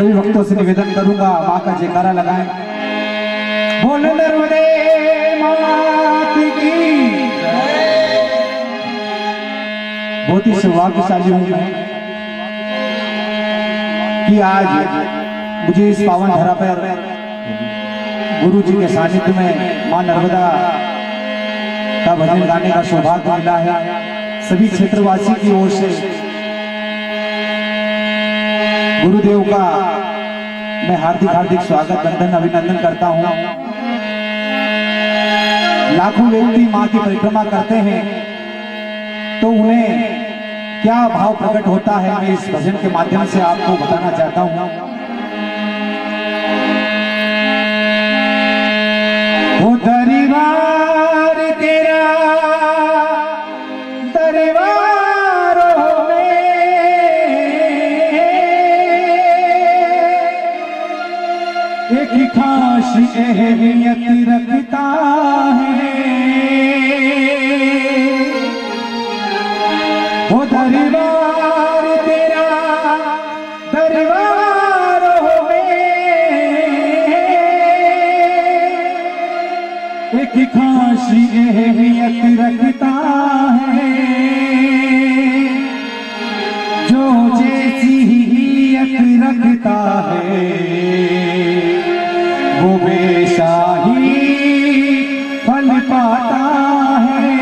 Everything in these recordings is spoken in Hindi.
सभी भक्तों से निवेदन करूंगा माँ का जयकारा लगाएं। बोल नर्मदे मात की। बहुत ही सौभाग्यशाली हूं मैं कि आज मुझे इस पावन धरा पर गुरु जी के सानिध्य में मां नर्मदा का भजन गाने का सौभाग्य मिला है। सभी क्षेत्रवासी की ओर से गुरुदेव का मैं हार्दिक हार्दिक स्वागत वंदन अभिनंदन करता हूं। लाखों व्यक्ति मां की परिक्रमा करते हैं तो उन्हें क्या भाव प्रकट होता है, मैं इस भजन के माध्यम से आपको बताना चाहता हूं। वो दरबार तेरा दरबारों में एक खास अहमियत रखता है। वो दरबार तेरा दरबारों में एक खास अहमियत रखता है। जो जैसी हियत रखता है वो बेशाही फल पाता है।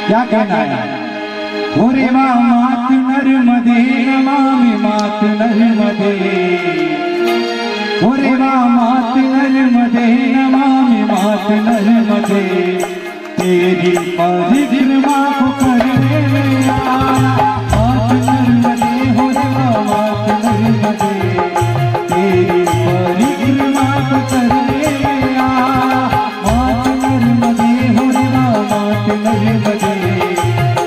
क्या कहना है? होरे मात नर्मदे नमामि मात नर्मदे। होरे मात नर्मदे नमामि मात नर्मदे। तेरी परिक्रमा को करने में आया मात नर्मदे। होरे मात नर्मदे। तेरी परिक्रमा को करने में आया मात नर्मदे। होरे मात नर्मदे।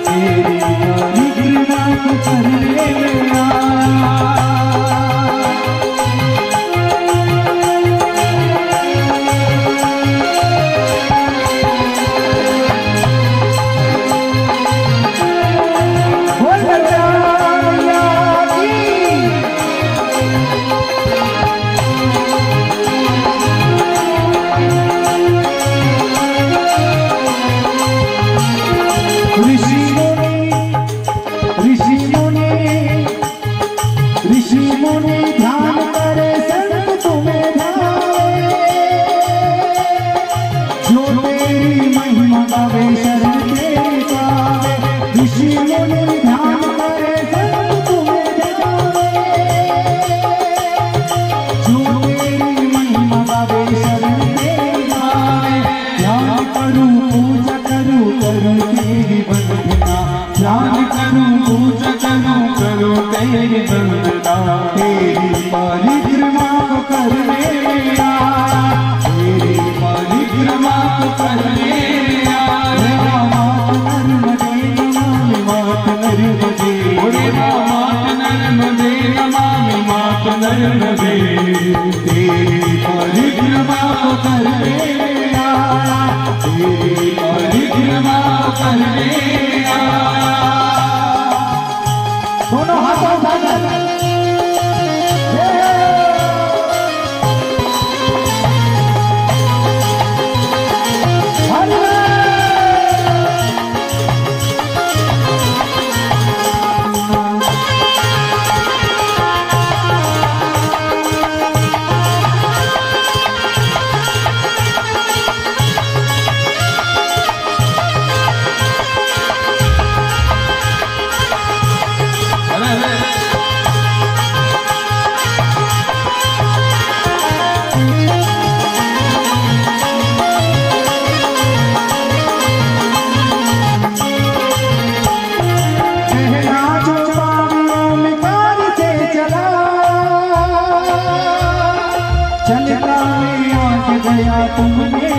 तेरी परिक्रमा को करने में आया। दोनों हाथों गया तुमने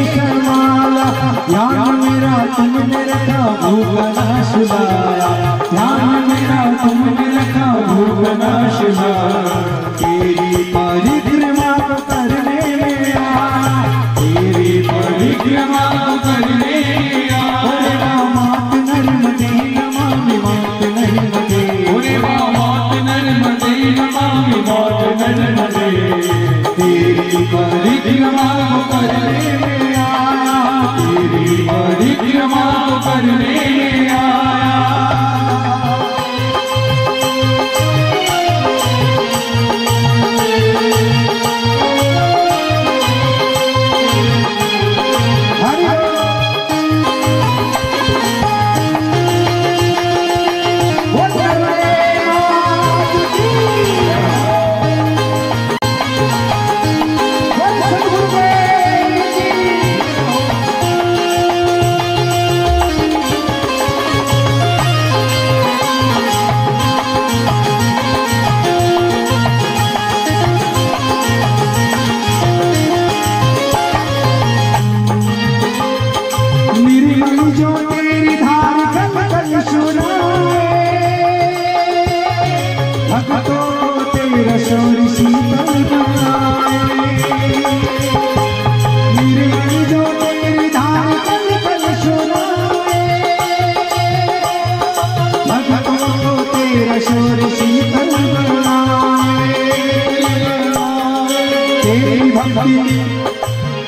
शर्माया। ध्यान मेरा तुमने रखा भूख नाश लाया। ध्यान मेरा तुमने रखा भूख नाश लाया। तेरी परिक्रमा करने में आया। परिक्रमा करने आया। मात नर्मदे नमामि मात नर्मदे, ओरे मात नर्मदे नमामि मात नर्मदे, तेरी परिक्रमा करने आया, तेरी परिक्रमा करने आया।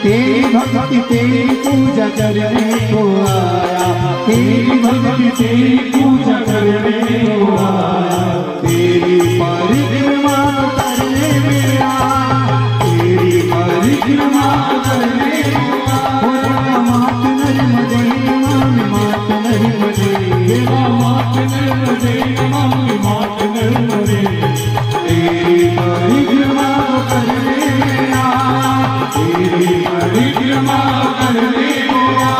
तेरी भक्ति तेरी पूजा करने को आया, तेरी भक्ति तेरी पूजा करने को आया, तेरी परिक्रमा करने में आया, तेरी परिक्रमा करने में आया। मात नर्मदे नमामि मात नर्मदे, मात नर्मदे नमामि मात नर्मदे, तेरी परिक्रमा करने में आया, तेरी परिक्रमा करने आया।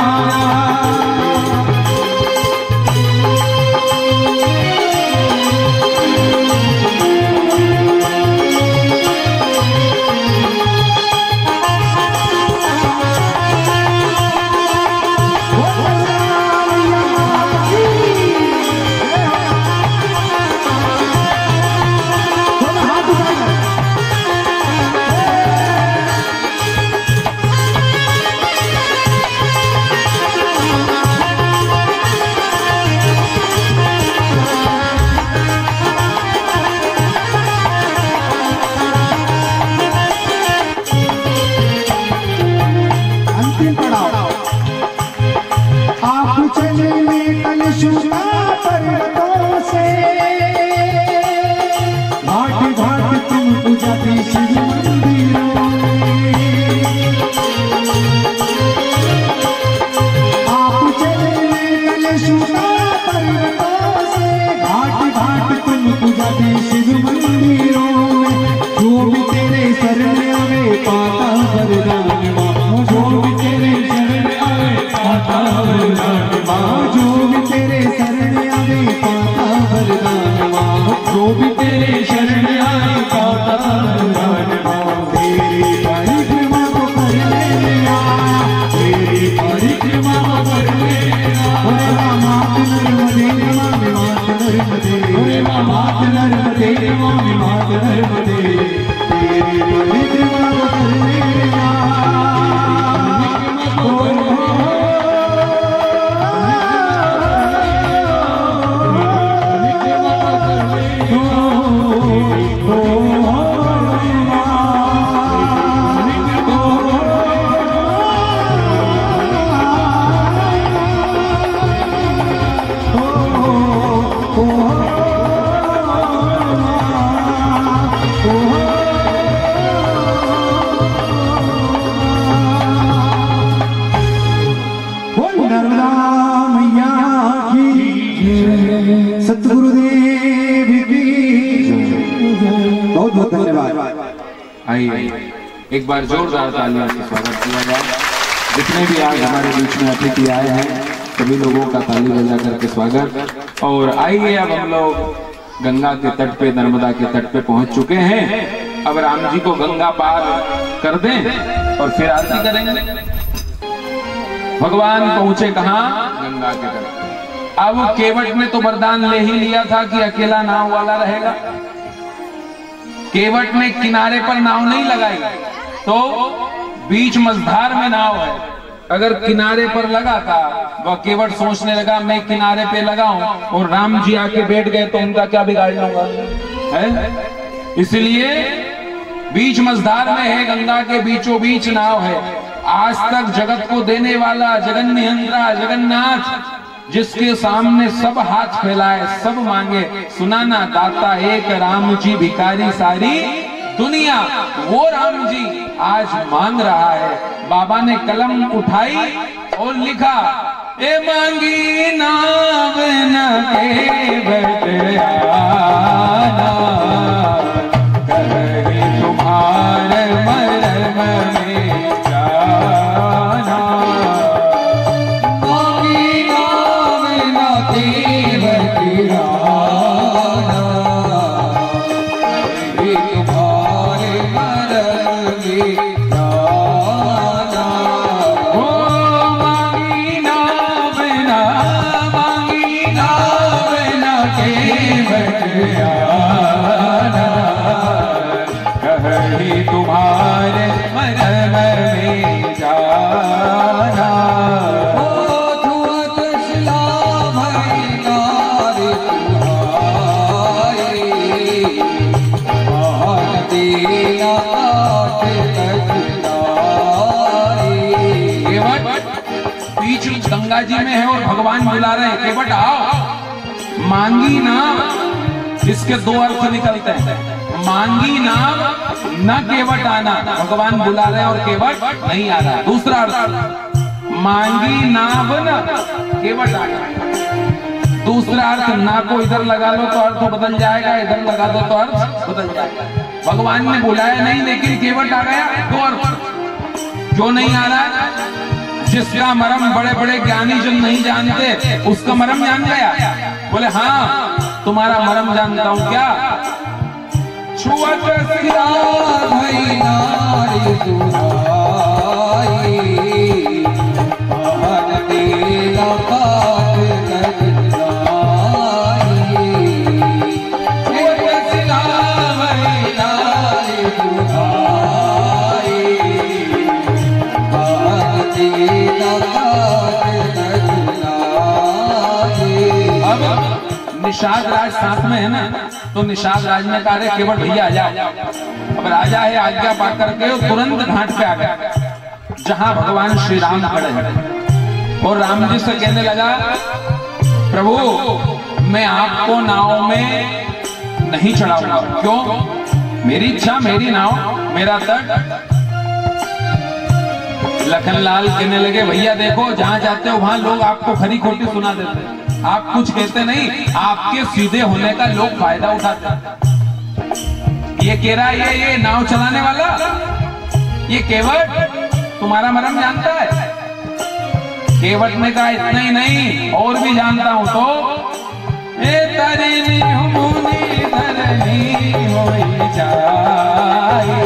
आइए एक बार जोरदार तालियों से स्वागत किया जाए। जितने भी आज हमारे बीच में अतिथि आए हैं सभी लोगों का ताली बजा करके स्वागत। और आइए अब हम लोग गंगा के तट पे, नर्मदा के तट पे पहुंच चुके हैं। अब राम जी को गंगा पार कर दें और फिर आरती करेंगे। भगवान पहुंचे कहाँ? गंगा के तट पे। अब केवट ने तो वरदान ले ही लिया था कि अकेला नाव वाला रहेगा। केवट ने किनारे पर नाव नहीं लगाई, तो बीच मझधार में नाव है। अगर किनारे पर लगा था, वह केवट सोचने लगा मैं किनारे पे लगाऊं और राम जी आके बैठ गए तो उनका क्या बिगाड़ लूंगा, है? इसलिए बीच मझधार में है, गंगा के बीचों बीच नाव है। आज तक जगत को देने वाला जगन नियंत्रा जगन्नाथ, जिसके सामने सब हाथ फैलाए, सब मांगे, सुनाना दाता एक राम जी, भिखारी सारी दुनिया। वो राम जी आज मांग रहा है। बाबा ने कलम उठाई और लिखा, ए मांगी नाव न केवट आना, कहे तुम्हारे मरम में जाना। मांगी नाव न केवट आना, कहे तुम्हारे मरम में जाना। ओ मांगी नाव न केवट आना, कहे तुम्हारे मरम में जाना। बीच गंगा जी में है और भगवान बुला रहे हैं, केवट आओ। मांगी नाम, इसके दो अर्थ निकलते हैं, मांगी नाम न केवट आना, भगवान बुला रहे हैं और केवट नहीं आ रहा। दूसरा अर्थ, मांगी नाम न केवट आना। दूसरा अर्थ, ना को इधर लगा लो तो अर्थ बदल जाएगा, इधर लगा दो तो अर्थ बदल जाएगा। भगवान ने बुलाया नहीं लेकिन केवट आ गया। दो अर्थ। जो नहीं आ रहा, जिसका मरम बड़े बड़े ज्ञानी जन नहीं जानते, उसका मरम जान गया। बोले हाँ तुम्हारा मरम जानता हूं, क्या? छुअत सिरा भई नारी सुनाई, आहन देला काट कटनाई। छुअत सिरा भई नारी सुनाई, आहन देला काट कटनाई। अब निषाद राज साथ में है ना, तो निषाद राज ने कहा, केवट भैया आ जाओ। अब राजा है, आज्ञा पाकर के तुरंत घाट पे आ गया जहां भगवान श्री राम खड़े हैं और राम जी से कहने लगा, प्रभु मैं आपको नाव में नहीं चढ़ाऊंगा। क्यों? मेरी इच्छा, मेरी नाव, मेरा तट। लखनलाल कहने लगे, भैया देखो जहां जाते हो वहां लोग आपको खरी खोटी सुना देते हैं, आप कुछ कहते नहीं, आपके सीधे होने का लोग फायदा उठाते हैं। ये कह रहा है ये नाव चलाने वाला, ये केवट तुम्हारा मरम जानता है। केवट ने कहा इतना ही नहीं और भी जानता हूं। तो तरिनी मुनि धरनी होई जाई,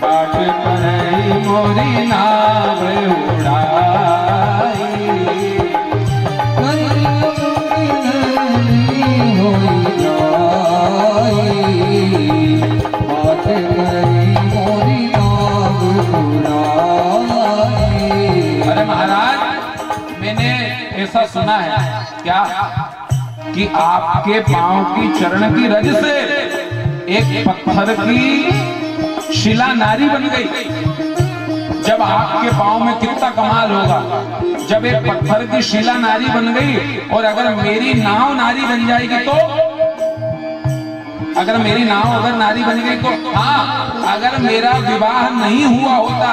बाट पर मोरी नाव उड़ाई। अरे महाराज मैंने ऐसा सुना है क्या कि आपके पांव की चरण की रज से एक पत्थर की शिला नारी बन गई। जब आपके पांव में कितना कमाल होगा, जब एक पत्थर की शिला नारी बन गई। और अगर मेरी नाव नारी बन जाएगी तो, अगर मेरी नाव अगर नारी बन गई तो, हाँ अगर मेरा विवाह नहीं हुआ होता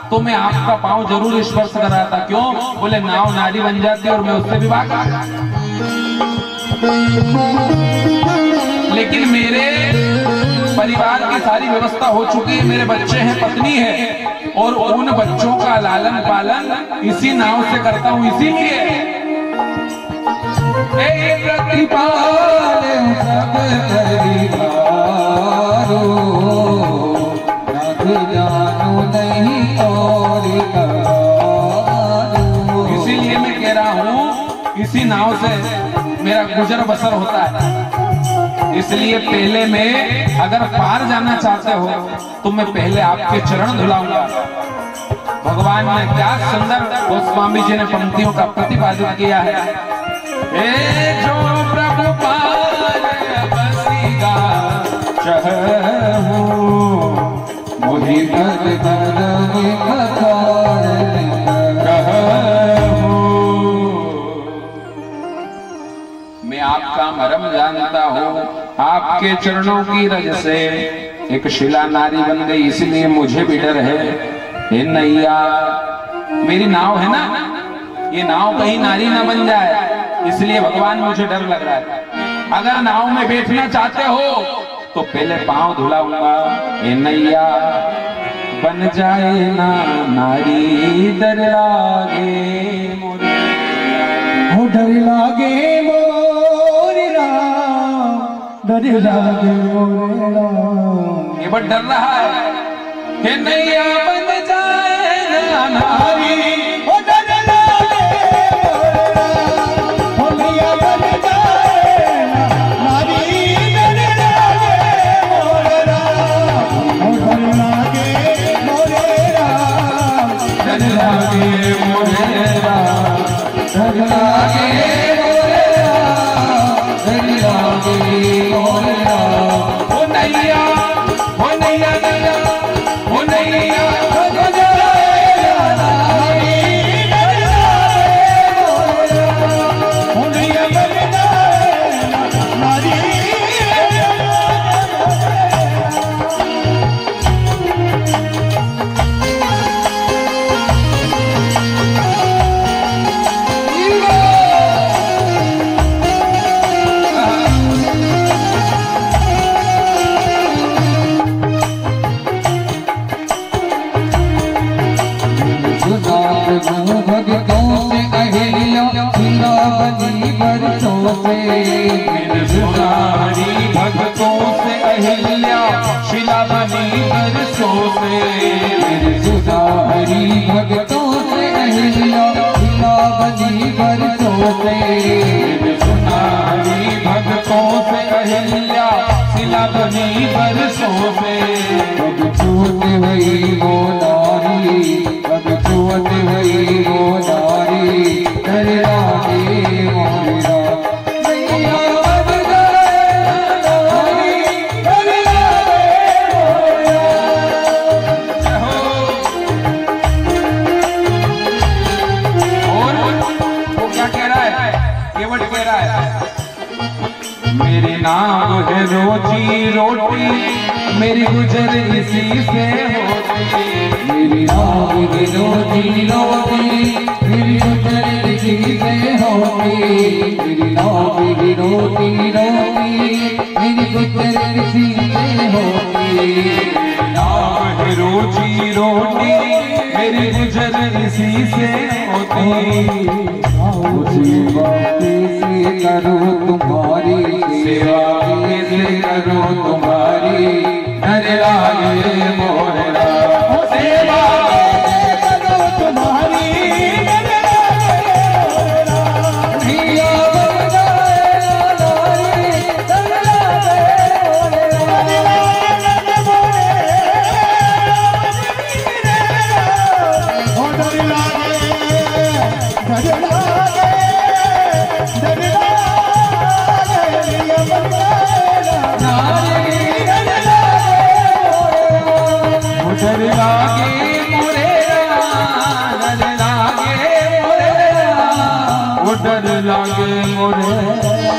तो मैं आपका पांव जरूर स्पर्श कराता। क्यों? बोले नाव नारी बन जाती और मैं उससे विवाह करता। लेकिन मेरे परिवार की सारी व्यवस्था हो चुकी है, मेरे बच्चे हैं, पत्नी है, और उन बच्चों का लालन पालन इसी नाव से करता हूं। इसीलिए प्रतिपाल सब परिवारो, जानू नहीं और इसीलिए मैं कह रहा हूं इसी नाव से मेरा गुजर बसर होता है। इसलिए पहले मैं अगर पार जाना चाहते हो तो मैं पहले आपके चरण धुलाऊंगा, भगवान ने क्या सुंदर गोस्वामी जी ने पंक्तियों का प्रतिपादित किया है। जो प्रभु पार बसीगा चहु मोहि पद पद कहूं। मैं आपका मरम जानता हूँ, आपके चरणों की रज से एक शिला नारी बन गई, इसलिए मुझे भी डर है। हे नैया, मेरी नाव है ना, ये नाव कहीं नारी ना बन जाए, इसलिए भगवान मुझे डर लग रहा है। अगर नाव में बैठना चाहते हो तो पहले पांव धुलाऊंगा। हे नैया, बन जाए ना नारी, डर लागे मोरे, हो डर लागे मोरे राम, डर लागे मोरे राम। ये बड़ डर रहा है। हे नैया, बन जाए ना नारी, हो डर लागे मोरे राम, हो नैया बन जाए ना नारी, डर लागे मोरे राम, हो डर लागे मोरे राम, डर लागे मोरे राम, डर लागे मोरे राम, डर लागे मोरे राम। ओ नैया, ओ नैया, नैया, ओ नैया, बन जाए ना नारी, डर लागे मोरे राम, हो नैया बन जाए ना नारी। भक्तों से अहिल्या शिला बनी बरसों से। सुनारी भक्तों से अहिल्या शिला बनी बरसों से। सुधारी भक्तों से अहिल्या शिला बनी बरसों से। सुनारी भक्तों से अहिल्या शिला बनी बरसों से। अब छूट गई वो नारी, अब छूट गई वो नारी, डर लागे मोरे राम। नैया बन जाए ना नारी, डर लागे मोरे राम। और वो क्या कह रहा है? केवट कह रहा है, मेरी नाम है रोजी रोटी, मेरी गुजर इसी से होती। मेरी नाम की रोटी रोटी, मेरी गुजर इसी से होती। मेरी नाम की रोटी रोटी, मेरी गुजर इसी से होती। नाम है रोजी रोटी, मेरी गुजर इसी से होती। उसी बात से करो तुम्हारी सेवा कैसे करो तुम्हारी, डर लागे मोरे राम। सेवा कैसे करो तुम्हारी, डर लागे मोरे राम। नैया बन जाए ना नारी, डर लागे मोरे राम। हो डर लागे, डर लागे, डर लागे, नैया बन जाए ना नारी, डर लागे मोरे राम। डर लागे मोरे राम, वो डर लागे मोरे राम,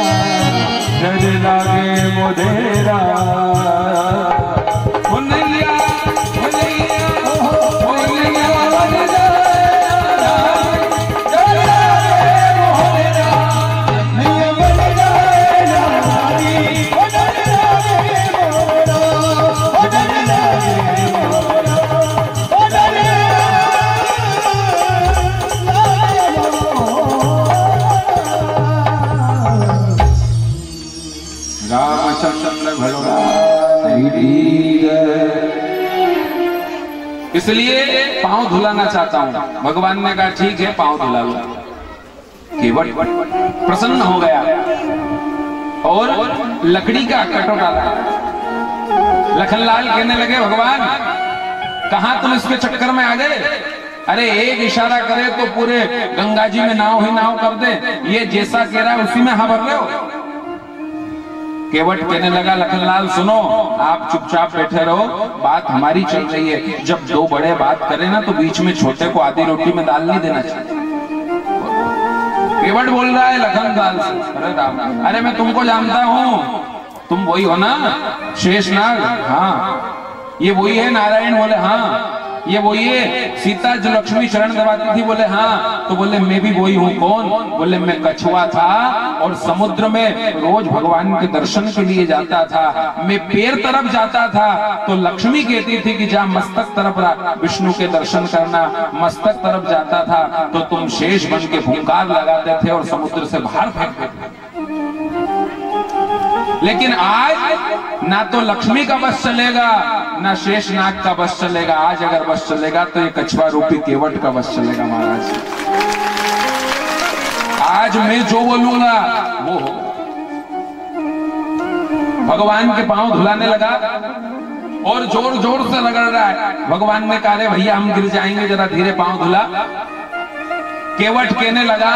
डर लागे मोरे राम। ओ नैया, ओ नैया, ओ नैया बन जाए ना नारी, डर लागे मोरे राम। नैया बन जाए ना नारी, हो डर लागे मोरा, हो डर लागे मोरा, हो डर रामचंद्र भगवान की जय। इसलिए पांव धुलाना चाहता हूं। भगवान ने कहा ठीक है, पांव धुला लो। केवट प्रसन्न हो गया और लकड़ी का कटोरा लाया। लखनलाल कहने लगे, भगवान कहां तुम इसके चक्कर में आ गए? अरे एक इशारा करे तो पूरे गंगा जी में नाव ही नाव कर दे। ये जैसा कह रहा है उसी में हाँ भर रहे हो। केवट कहने लगा, लखनलाल सुनो, आप चुपचाप बैठे रहो, बात हमारी चल रही है। जब दो बड़े बात करें ना तो बीच में छोटे को आधी रोटी में दाल नहीं देना चाहिए। केवट बोल रहा है लखनलाल से, अरे राम, अरे मैं तुमको जानता हूं, तुम वही हो ना शेषनाग? हाँ। ये वही है नारायण? बोले हाँ। ये वही है सीता जो लक्ष्मी चरण दबाती थी? बोले हाँ। तो बोले मैं भी वही हूँ। कौन? बोले मैं कछुआ था और समुद्र में रोज भगवान के दर्शन के लिए जाता था। मैं पैर तरफ जाता था तो लक्ष्मी कहती थी कि जा मस्तक तरफ विष्णु के दर्शन करना। मस्तक तरफ जाता था तो तुम शेष बन के भूंकार लगाते थे और समुद्र से बाहर फेंकते थे। लेकिन आज ना तो लक्ष्मी का बस चलेगा ना शेषनाग का बस चलेगा। आज अगर बस चलेगा तो ये कछुआ रूपी केवट का बस चलेगा महाराज। आज मैं जो बोलूंगा वो हो। भगवान के पांव धुलाने लगा और जोर जोर से रगड़ रहा है। भगवान ने कहा, भैया हम गिर जाएंगे, जरा धीरे पांव धुला। केवट कहने लगा,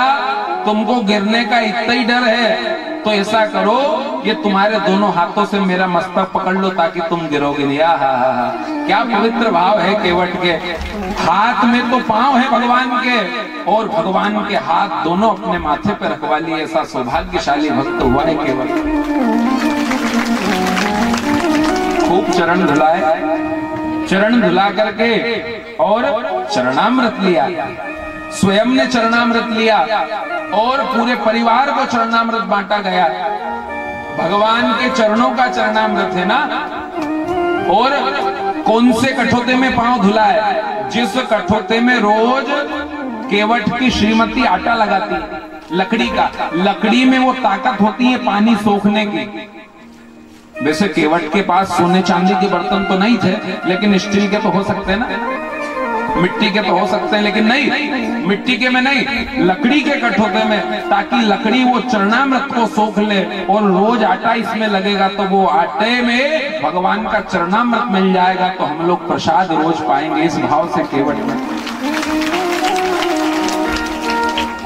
तुमको गिरने का इतना ही डर है तो ऐसा करो, ये तुम्हारे दोनों हाथों से मेरा मस्तक पकड़ लो ताकि तुम गिरोगे नहीं। हा। क्या पवित्र भाव है केवट के। हाथ में तो पांव है भगवान के और भगवान के हाथ दोनों अपने माथे पर रखवा लिए। ऐसा सौभाग्यशाली भक्त हुआ है केवट। खूब चरण धुलाए, चरण धुला करके और चरणामृत लिया। स्वयं ने चरणामृत लिया और पूरे परिवार को चरणामृत बांटा गया। भगवान के चरणों का चरणामृत है ना। और कौन से कठोते में पांव धुला है? जिस कठोते में रोज केवट की श्रीमती आटा लगाती, लकड़ी का। लकड़ी में वो ताकत होती है पानी सोखने की। वैसे केवट के पास सोने चांदी के बर्तन तो नहीं थे, लेकिन स्टील के तो हो सकते हैं ना, मिट्टी के तो हो सकते हैं, लेकिन नहीं, मिट्टी के में नहीं, लकड़ी के कठोते में, ताकि लकड़ी वो चरणामृत को सोख ले। और रोज आटा इसमें लगेगा तो वो आटे में भगवान का चरणामृत मिल जाएगा, तो हम लोग प्रसाद रोज पाएंगे। इस भाव से केवट में।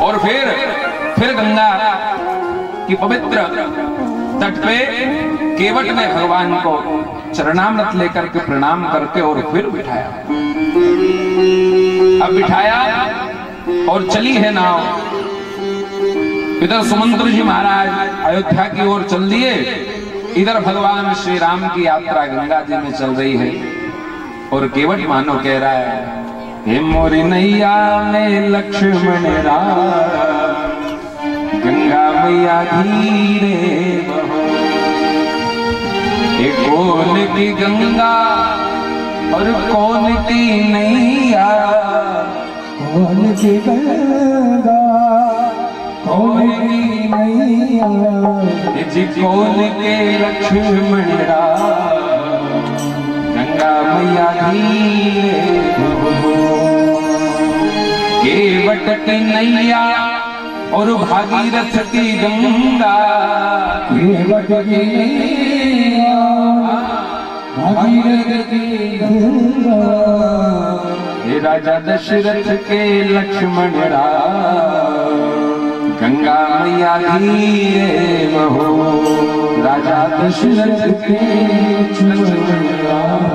और फिर गंगा की पवित्र तट पे केवट ने भगवान को चरणामृत लेकर के प्रणाम करके और फिर बिठाया। अब बिठाया और चली है नाव। इधर सुमंत्र जी महाराज अयोध्या की ओर चल दिए, इधर भगवान श्री राम की यात्रा गंगा जी में चल रही है। और केवट मानो कह रहा है, हे मोरी नैया में लक्ष्मण राम, गंगा मैया धीरे बहो। ये कौन की गंगा और कौन की नैया, कौन की गंगा कौन की नैया, जी कौन के लक्ष्मण राम, गंगा मैया धीरे बहो। केवट की नैया और भागीरथ की गंगा, केवट की नैया भागीरथ की गंगा, हे राजा दशरथ के लक्ष्मण राम, गंगा मैया धीरे बहो। राजा दशरथ के लक्ष्मण राम,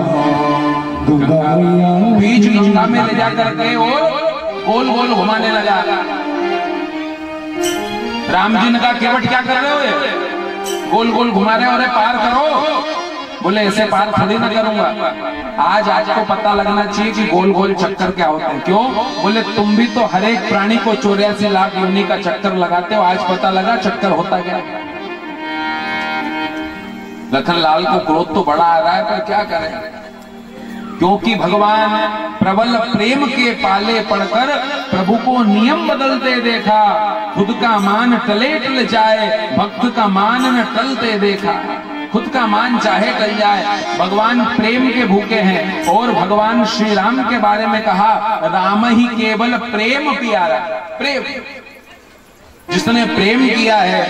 गंगा मैया बीच गंगा में ले जाकर के और गोल गोल घुमाने लगा। राम जी ने कहा, केवट क्या कर रहे हो? ये गोल गोल घुमा रहे हो, अरे पार करो। बोले ऐसे पार थोड़ी ना करूंगा। आज को पता लगना चाहिए कि गोल गोल चक्कर क्या होते हैं। क्यों? बोले तुम भी तो हर एक प्राणी को 84 लाख योनि का चक्कर लगाते हो, आज पता लगा चक्कर होता क्या। लखनलाल को क्रोध तो बड़ा आ रहा है, पर क्या करें, क्योंकि भगवान प्रबल प्रेम के पाले पड़कर प्रभु को नियम बदलते देखा। खुद का मान टले टल जाए, भक्त का मान न टलते देखा। खुद का मान चाहे टल जाए, भगवान प्रेम के भूखे हैं। और भगवान श्री राम के बारे में कहा, राम ही केवल प्रेम प्यारा। प्रेम, जिसने प्रेम किया है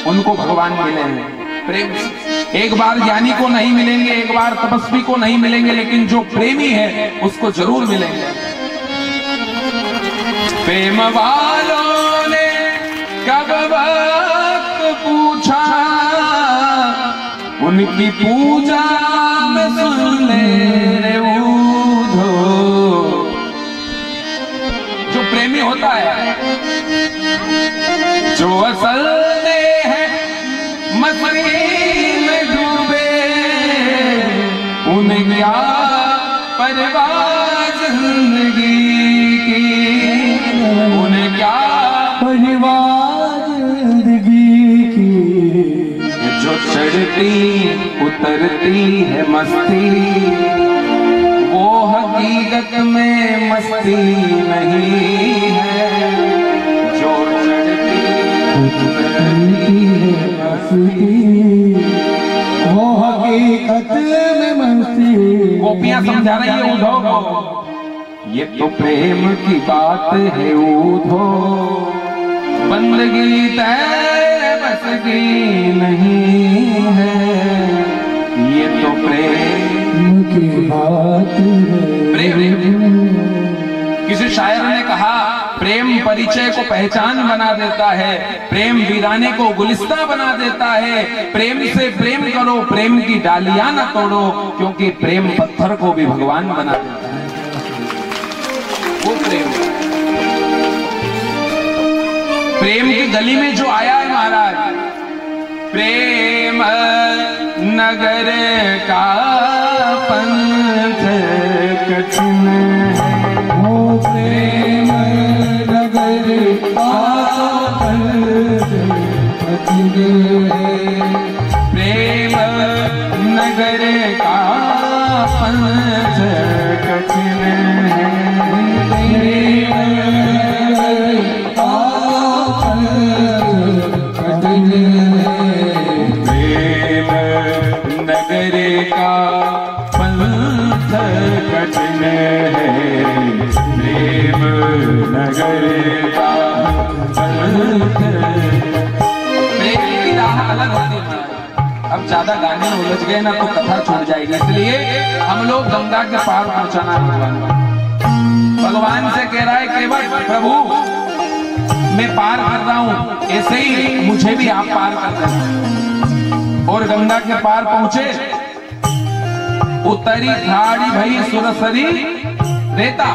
उनको भगवान मिले हैं प्रेम से। एक बार ज्ञानी को नहीं मिलेंगे, एक बार तपस्वी को नहीं मिलेंगे, लेकिन जो प्रेमी है उसको जरूर मिलेंगे। प्रेम वालों ने कब वक्त पूछा, उनकी पूजा में सुन ले रे ऊधो। जो प्रेमी होता है, जो असल में है मस्ती में डूबे, उन्हें क्या परवाह जिंदगी की, उन्हें क्या परवाह जिंदगी की। जो चढ़ती उतरती है मस्ती, वो हकीकत में मस्ती नहीं है। जो चढ़ती उतरती है मस्ती, वो हकीकत में मस्ती। गोपियां समझा रही है उद्धव को, ये तो प्रेम की बात है उद्धव, बंदगी तय बसगी नहीं है। ये तो प्रेम की बात है। प्रेम, किसी शायर ने कहा, प्रेम परिचय को पहचान बना देता है, प्रेम वीराने को गुलिस्ता बना देता है। प्रेम से प्रेम करो, प्रेम की डालियां न तोड़ो, क्योंकि प्रेम पत्थर को भी भगवान बना देता है। वो प्रेम की गली में जो आया है महाराज, प्रेम नगर का पंथ कठिन है। वो प्रेम नगर का पंथ कठिन है। प्रेम नगर का पंथ कठिन है। नगर का पंथ कठिन है। प्रेम नगर का पंथ। प्रेम की राह अलग होती है। अब ज्यादा गाने में उलझ गए ना तो कथा छूट जाएगी, इसलिए हम लोग गंगा के पार पहुंचाना भगवान से कह रहा है केवट प्रभु मैं पार कर रहा हूं, ऐसे ही मुझे भी आप पार कर देना। और गंगा के पार पहुंचे, उतरी खाड़ी भई सुरसरी रेता।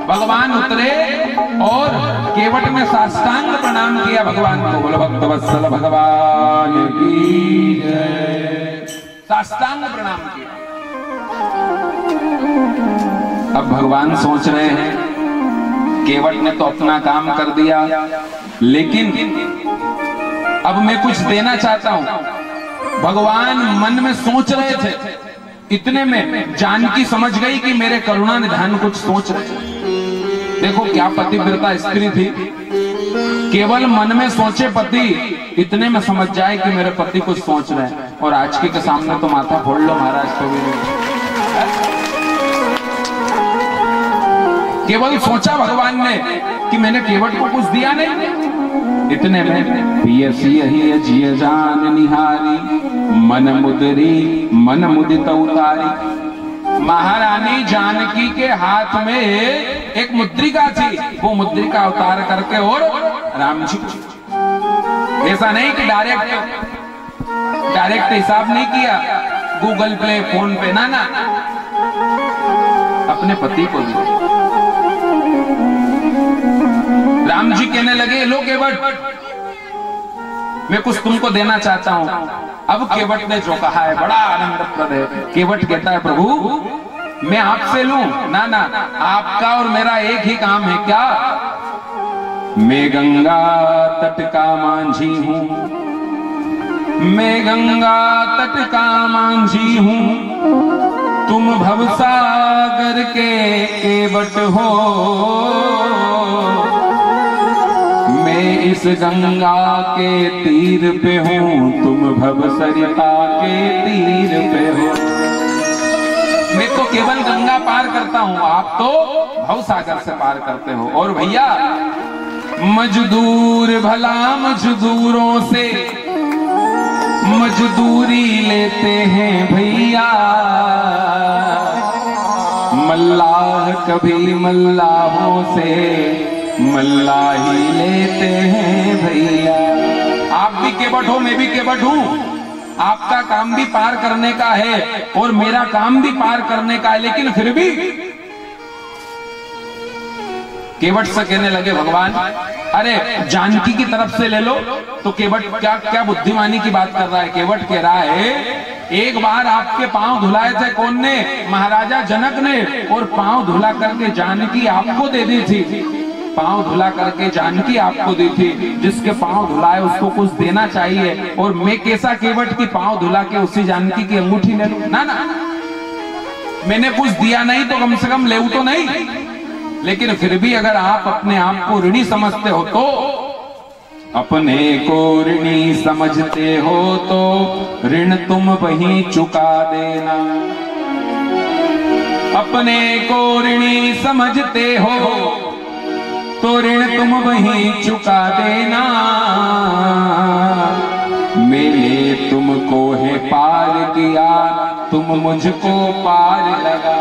भगवान उतरे और केवट में साष्टांग प्रणाम किया भगवान को। बोलो भक्त वत्सल भगवान की जय। साष्टांग प्रणाम किया। अब भगवान सोच रहे हैं केवट ने तो अपना काम कर दिया, लेकिन अब मैं कुछ देना चाहता हूं। भगवान मन में सोच रहे थे, इतने में जानकी समझ गई कि मेरे करुणा निधान कुछ सोच रहे थे। देखो क्या पतिव्रता स्त्री थी, केवल मन में सोचे पति, इतने में समझ जाए कि मेरे पति कुछ सोच रहे हैं। और आज के सामने तो माथा फोड़ लो महाराज, तो भी नहीं। केवल सोचा भगवान ने कि मैंने केवट को कुछ दिया नहीं। इतने में पियसी ही जिय जान निहारी, मन मुदरी मन मुदित उतारी। महारानी जानकी के हाथ में एक मुद्रिका थी, वो मुद्रिका उतार करके और राम जी, ऐसा नहीं कि डायरेक्ट हिसाब नहीं किया, गूगल पे फोन पे, ना ना, अपने पति को दिया। राम जी कहने लगे लो केवट मैं कुछ तुमको देना चाहता हूं। अब केवट ने जो कहा है बड़ा आनंदप्रद है। केवट कहता है प्रभु मैं आपसे लूं? ना ना, आपका और मेरा एक ही काम है। क्या? मैं गंगा तट का मांझी हूं, मैं गंगा तट का मांझी हूं, तुम भवसागर के केवट हो। मैं इस गंगा के तीर पे हूँ, तुम भवसरिता के तीर पे हो। मैं तो केवल गंगा पार करता हूँ, आप तो भवसागर से पार करते हो। और भैया मजदूर भला मजदूरों से मजदूरी लेते हैं भैया, मल्लाह कभी मल्लाहों से मल्लाही लेते हैं भैया। आप भी केवट हो, मैं भी केवट हूं। आपका काम भी पार करने का है और मेरा काम भी पार करने का है, लेकिन फिर भी केवट से कहने लगे भगवान, अरे जानकी की तरफ से ले लो। तो केवट क्या क्या बुद्धिमानी की बात कर रहा है। केवट कह रहा है, एक बार आपके पांव धुलाए थे कौन ने? महाराजा जनक ने, और पांव धुला करके जानकी आपको दे दी थी। पांव धुला करके जानकी आपको दी थी। जिसके पांव धुलाए उसको कुछ देना चाहिए, और मैं कैसा केवट की पांव धुला के उसी जानकी की अंगूठी ले लूं? ना ना, मैंने कुछ दिया नहीं तो कम से कम ले तो नहीं। लेकिन फिर भी अगर आप अपने आप को ऋणी समझते हो तो, अपने को ऋणी समझते हो तो ऋण तुम वहीं चुका देना। अपने को ऋणी समझते हो तो ऋण तुम वहीं चुका देना। मैंने तुमको है पार किया, तुम मुझको पार लगा।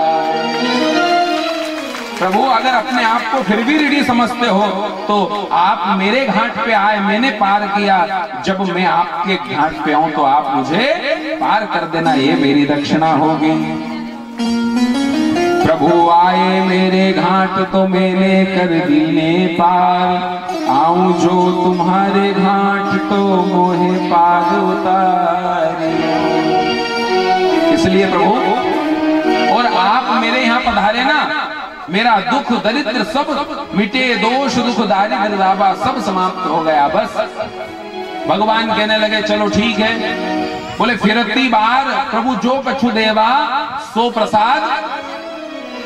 प्रभु अगर अपने आप को फिर भी ऋणी समझते हो तो आप मेरे घाट पे आए, मैंने पार किया। जब मैं आपके घाट पे आऊं तो आप मुझे पार कर देना, ये मेरी दक्षिणा होगी। प्रभु आए मेरे घाट तो मैंने कर दीने पार, आऊं जो तुम्हारे घाट तो मोहे पार उतारे। इसलिए प्रभु, और आप मेरे यहाँ पधारे ना, मेरा दुख दरिद्र सब मिटे, दोष दुख दारिद्र दाबा सब समाप्त हो गया। बस भगवान कहने लगे चलो ठीक है। बोले फिरती बार प्रभु जो कछु देवा सो प्रसाद,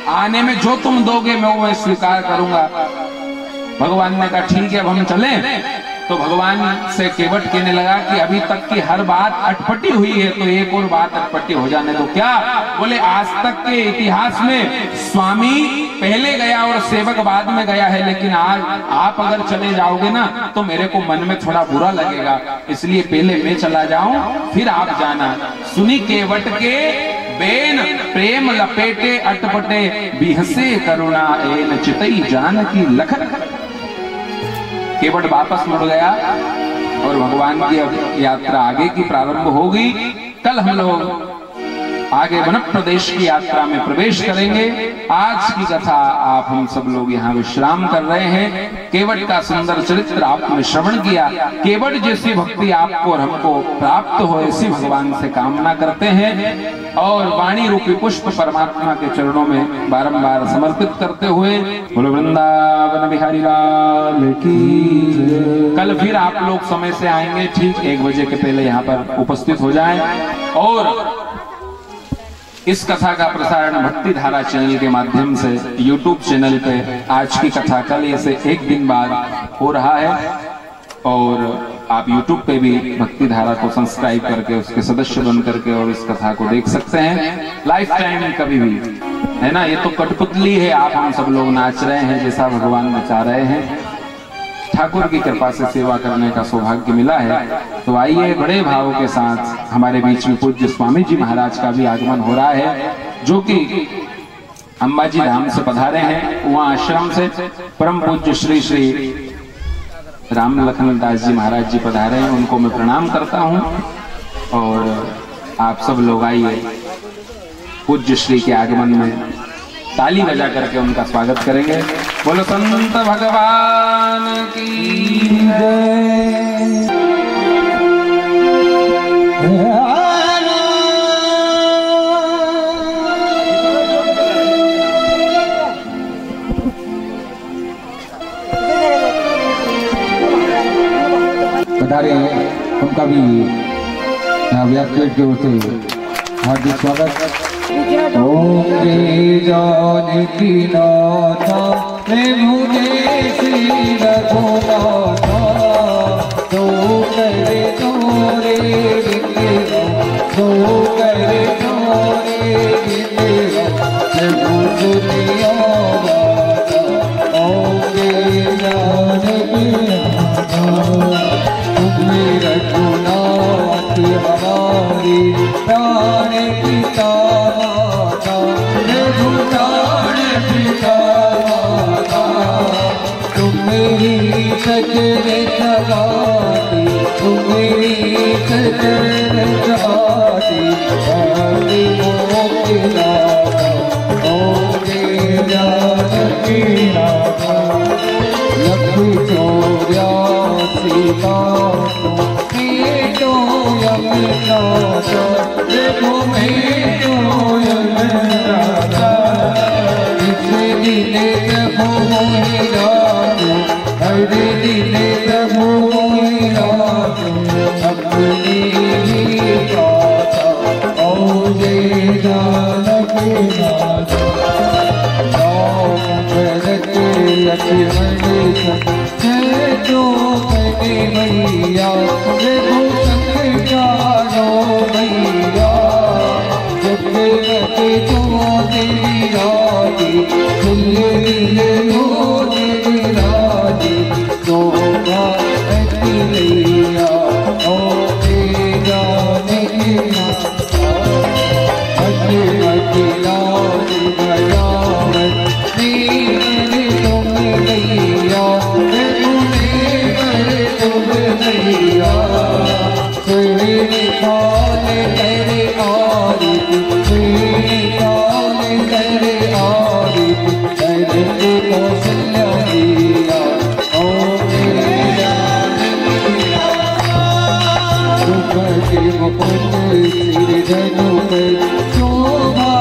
आने में जो तुम दोगे मैं वो स्वीकार करूंगा। भगवान ने कहा ठीक है अब हम चलें। तो भगवान से केवट कहने लगा कि अभी तक की हर बात अटपटी हुई है तो एक और बात अटपटी हो जाने दो। क्या? बोले आज तक के इतिहास में स्वामी पहले गया और सेवक बाद में गया है, लेकिन आज आप अगर चले जाओगे ना तो मेरे को मन में थोड़ा बुरा लगेगा, इसलिए पहले मैं चला जाऊं फिर आप जाना। सुनी केवट के बेन प्रेम लपेटे अटपटे, बिहसे करुणा एन चितई जान की लखन। केवट वापस मुड़ गया और भगवान की यात्रा आगे की प्रारंभ होगी। कल हम लोग आगे वन प्रदेश की यात्रा में प्रवेश करेंगे। आज की कथा आप हम सब लोग यहाँ विश्राम कर रहे हैं। केवट का सुंदर चरित्र आपने श्रवण किया। केवट जैसी भक्ति आपको और हमको प्राप्त हो ऐसी भगवान से कामना करते हैं और वाणी रूपी पुष्प परमात्मा के चरणों में बारंबार समर्पित करते हुए बोलो वृंदावन बिहारी लाल की। कल फिर आप लोग समय से आएंगे, ठीक 1 बजे के पहले यहाँ पर उपस्थित हो जाएं। और इस कथा का प्रसारण भक्ति धारा चैनल के माध्यम से YouTube चैनल पे आज की कथा कल से 1 दिन बाद हो रहा है। और आप YouTube पे भी भक्ति धारा को सब्सक्राइब करके उसके सदस्य बन करके और इस कथा को देख सकते हैं लाइफ टाइम कभी भी, है ना। ये तो कठपुतली है, आप हम सब लोग नाच रहे हैं जैसा भगवान नचा रहे हैं। ठाकुर की कृपा से सेवा करने का सौभाग्य मिला है। तो आइए बड़े भाव के साथ हमारे बीच में पूज्य स्वामी जी महाराज का भी आगमन हो रहा है, जो कि अंबाजी धाम से पधारे हैं। वहाँ आश्रम से परम पूज्य श्री श्री राम लखन दास जी महाराज जी पधारे हैं, उनको मैं प्रणाम करता हूँ। और आप सब लोग आइए पूज्य श्री के आगमन में ताली बजा करके उनका स्वागत करेंगे। बोलो संत भगवान की जय। पधारे उनका भी व्यासपीठ की ओर से हार्दिक स्वागत। ओम रे जानकी नाथा मुझे श्री रघुनाथा, तो करे तोरे बिंदु, तो करे तोरे बिंदु, प्रभु दुनिया वाला। ओम रे जानकी नाथा तुम्हें रघुनाथ मेरी सजन चलाती, तू मेरी सजन चलाती, अभी मोकिला ओ मेरा नगीना लख 84 बातों में तो यमुना देखो मैं तो यमुना इसे दिले प्रभु मोहिरा हरे दिले प्रभु मोहिरा अपनी ही गाथा ओ जय जानकी नाथ भरत लक्ष्मण जय जो बने मैया प्रभु संग जानो मैया जब बते तो तेरी राजी तुल्य लो तेरी राजी तो अति मैया ओ तेरा नहीं अति अति लाज गयावत तुम मैया तुम मैया तेरे काल तेरे आरित तेरे काल तेरे आरित तेरे कौशल्या दिया ओ मेरा सुखी मुकुट सिर धनु पर शोभा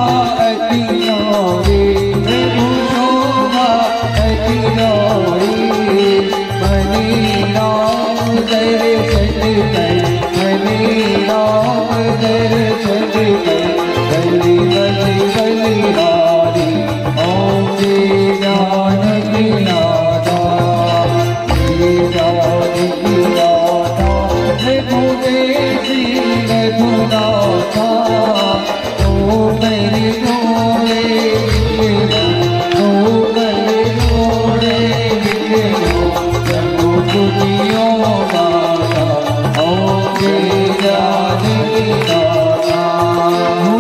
अति नारी प्रभु शोभा अति नारी मनी नाम दर्शन कर मनी नाम दर्शन कर गली गली गली हारी ओम जानकी नाथा जानकी नाथा रघुवेशी रघुनाथा ओ मेरे गोरे ओ मेरे गोरे दुनिया माता ओ जानकी नाथा ओ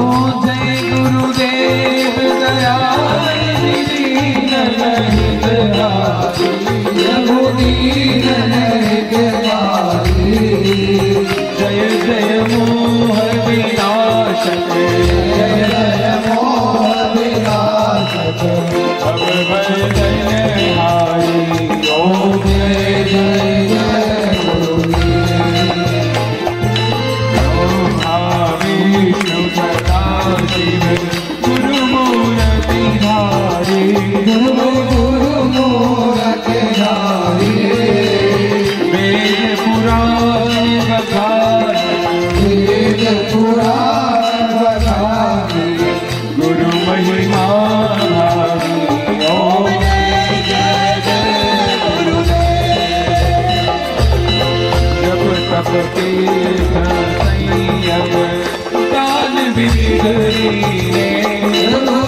जय गुरुदेव दयाल दीन रहित रघुदीन रहित जय जय मोह विनाशक जय जय मोह विनाशक अब भजन हारी ओम जय जय जय गुरुदेव विष्णु सदा शिव गुरु मूर्ति धारी गुरु मूर्ति धारी वेद पुराण बखानी वेद पुराण बखानी गुरु महिमा भारी ओम जय जय गुरुदेव जप तप तीर्थ संयम दान विविध लीले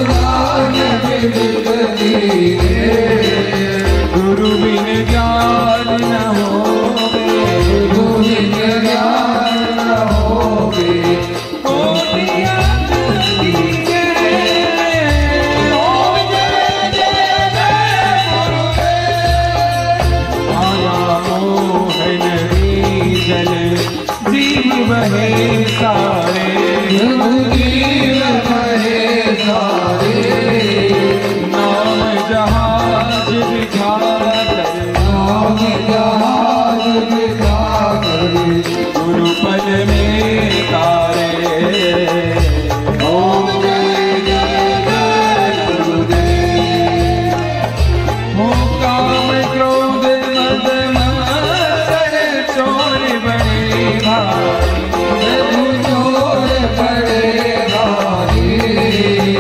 दान विविध लीले गुरु बिन ज्ञान न होवे गुरु बिन ज्ञान न होवे ओम जय जय गुरुदेव माया मोहन जल जीव बहे सारे जीव बहे सारे नाम जहाज बिठा कर नाम जहाज बिठा कर गुरु पद में तारे ओम जय जय गुरुदेव हो काम क्रोध मद मत्सर चोर बड़े भारी चोर बड़े भारी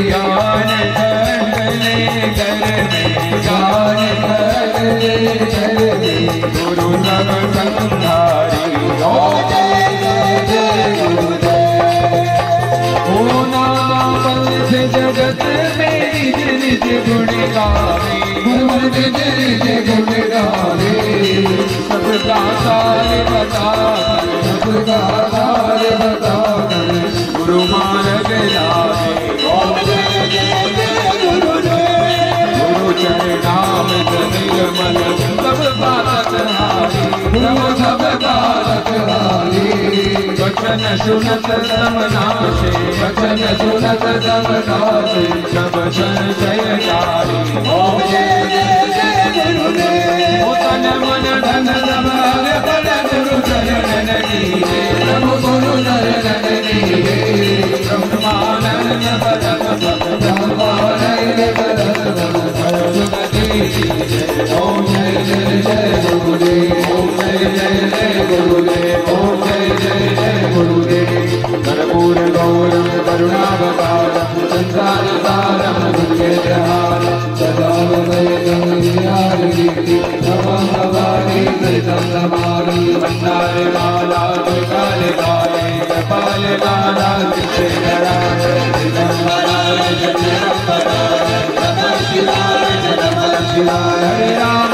ज्ञान धरले घर में ज्ञान धरले घर में गुरु सब संधारी ओम जय जय गुरुदेव ओ नामा पंथ जगत में निज निज गुण गावे निज निज गुण गावे सबका सार बता सबका सार बता गुरु मार्ग लावे ओम जय जय गुरुदेव गुरु चरणामृत निर्मल सब सुनत तम नाचे, वचन सुनत तम नाचे, सब संशयकारी। ओम जय जय जय गुरुदेव। ओ तन मन धन सब फल गुरु चरण लीजे, सब गुरु चरण लीजे। ब्रह्मानंद परम पद ब्रह्मानंद परम पद सरस्वती जय। ओम जय जय जय गुरुदेव। ओम जय जय जय गुरुदेव। ओम जय जय जय गुरुदेव। कर्पूर गौरम करुणावतारम संसार सारम भुजगेन्द्रहारम सदा वदयं विद्यार्थी नमः भवानी कृतं नमामि। भंडारे माला त्रिकाले काले कपाल दाना कृष्णे नराय दिगंबराय जगदम्बराय नमः शिवाय नमः शिवाय। हरे राम